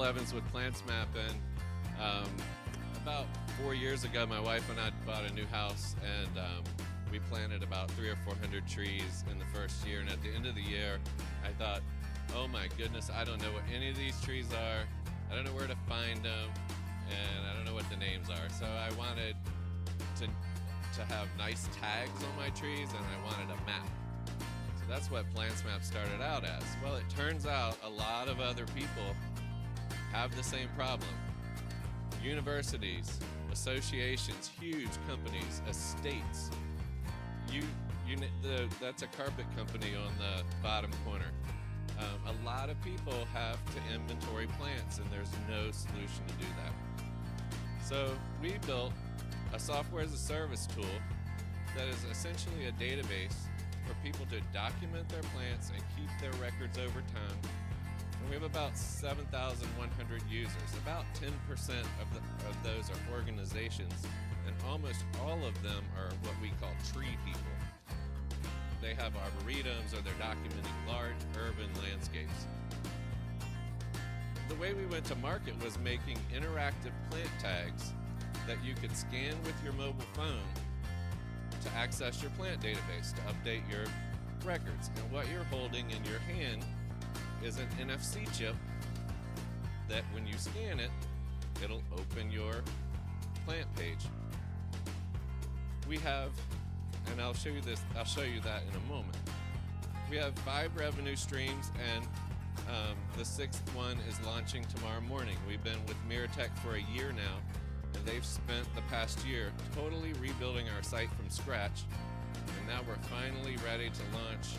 Evans with PlantsMap, and about 4 years ago, my wife and I bought a new house, and we planted about 300 or 400 trees in the first year. And at the end of the year, I thought, oh my goodness, I don't know what any of these trees are. I don't know where to find them, and I don't know what the names are. So I wanted to have nice tags on my trees, and I wanted a map. So that's what PlantsMap started out as. Well, it turns out a lot of other people have the same problem. Universities, associations, huge companies, estates. That's a carpet company on the bottom corner. A lot of people have to inventory plants, and there's no solution to do that. So we built a software as a service tool that is essentially a database for people to document their plants and keep their records over time. And we have about 7,100 users. About 10% of those are organizations, and almost all of them are what we call tree people. They have arboretums, or they're documenting large urban landscapes. The way we went to market was making interactive plant tags that you could scan with your mobile phone to access your plant database, to update your records. And what you're holding in your hand is an NFC chip that when you scan it, it'll open your plant page. We have, and I'll show you that in a moment. We have 5 revenue streams, and the 6th one is launching tomorrow morning. We've been with Miratech for a year now, and they've spent the past year totally rebuilding our site from scratch, and now we're finally ready to launch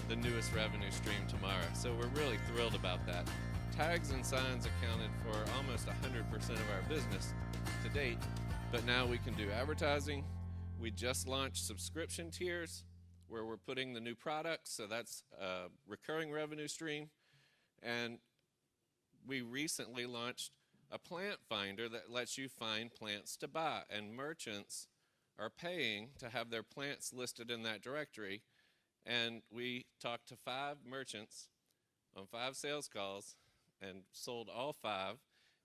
the newest revenue stream tomorrow. So we're really thrilled about that. Tags and signs accounted for almost 100% of our business to date, but now we can do advertising. We just launched subscription tiers where we're putting the new products, so that's a recurring revenue stream. And we recently launched a plant finder that lets you find plants to buy, and merchants are paying to have their plants listed in that directory. And we talked to 5 merchants on 5 sales calls and sold all 5.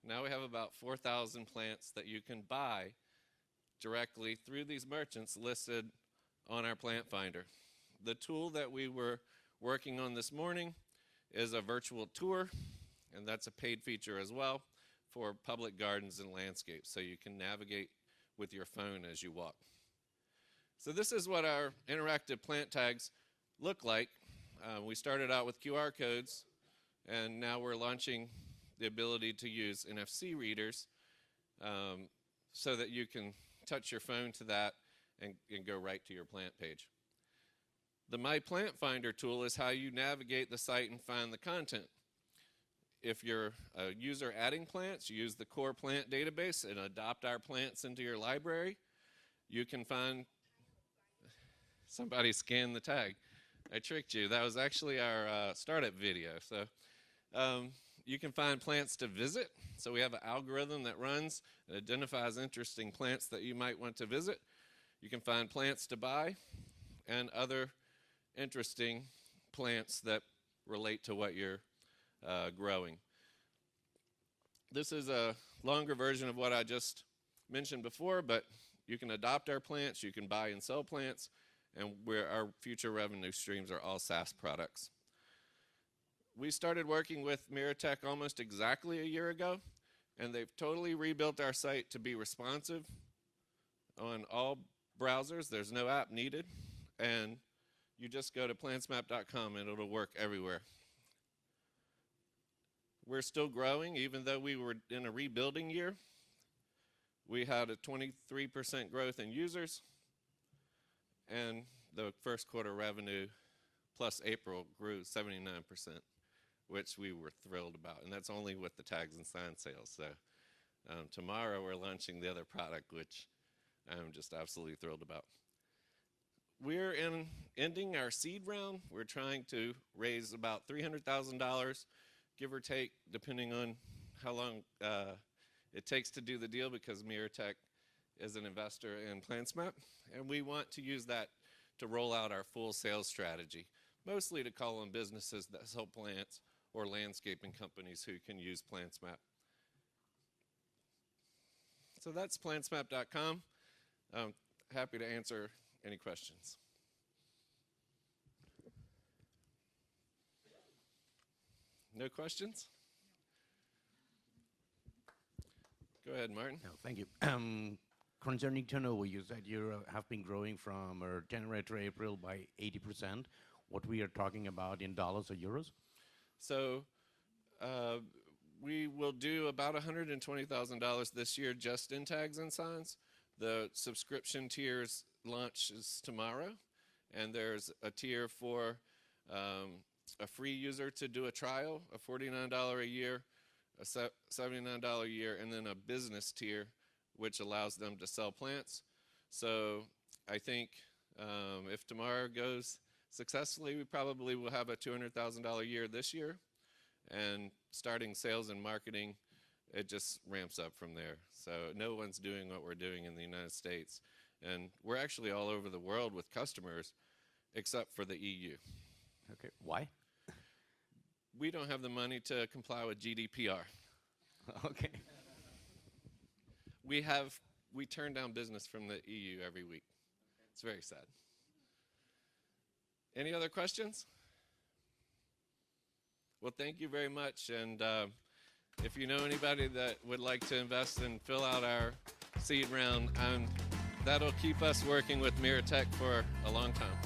Now we have about 4,000 plants that you can buy directly through these merchants listed on our plant finder. The tool that we were working on this morning is a virtual tour, and that's a paid feature as well for public gardens and landscapes, so you can navigate with your phone as you walk. So this is what our interactive plant tags look like. We started out with QR codes, and now we're launching the ability to use NFC readers so that you can touch your phone to that and go right to your plant page. The My Plant Finder tool is how you navigate the site and find the content. If you're a user adding plants, you use the core plant database and adopt our plants into your library. You can find, somebody scanned the tag. I tricked you. That was actually our startup video. So you can find plants to visit. So we have an algorithm that runs and identifies interesting plants that you might want to visit. You can find plants to buy and other interesting plants that relate to what you're growing. This is a longer version of what I just mentioned before, but you can adopt our plants, you can buy and sell plants, and our future revenue streams are all SaaS products. We started working with Miratech almost exactly a year ago, and they've totally rebuilt our site to be responsive on all browsers. There's no app needed, and you just go to plantsmap.com and it'll work everywhere. We're still growing, even though we were in a rebuilding year. We had a 23% growth in users, and the first quarter revenue plus April grew 79%, which we were thrilled about, and that's only with the tags and sign sales. So tomorrow we're launching the other product, which I'm just absolutely thrilled about. We're ending our seed round. We're trying to raise about $300,000, give or take, depending on how long it takes to do the deal, because Miratech is an investor in PlantsMap, and we want to use that to roll out our full sales strategy, mostly to call on businesses that sell plants or landscaping companies who can use PlantsMap. So that's plantsmap.com. Happy to answer any questions. No questions? Go ahead, Martin. No, thank you. Concerning turnover, you said you have been growing from January to April by 80%. What we are talking about in dollars or euros? So we will do about $120,000 this year just in tags and signs. The subscription tiers launches tomorrow, and there's a tier for a free user to do a trial, a $49 a year, a $79 a year, and then a business tier, which allows them to sell plants. So I think if tomorrow goes successfully, we probably will have a $200,000 year this year. And starting sales and marketing, it just ramps up from there. So no one's doing what we're doing in the United States. And we're actually all over the world with customers, except for the EU. Okay, why? We don't have the money to comply with GDPR. Okay. We turn down business from the EU every week. It's very sad. Any other questions? Well, thank you very much. And if you know anybody that would like to invest and fill out our seed round, that'll keep us working with Miratech for a long time.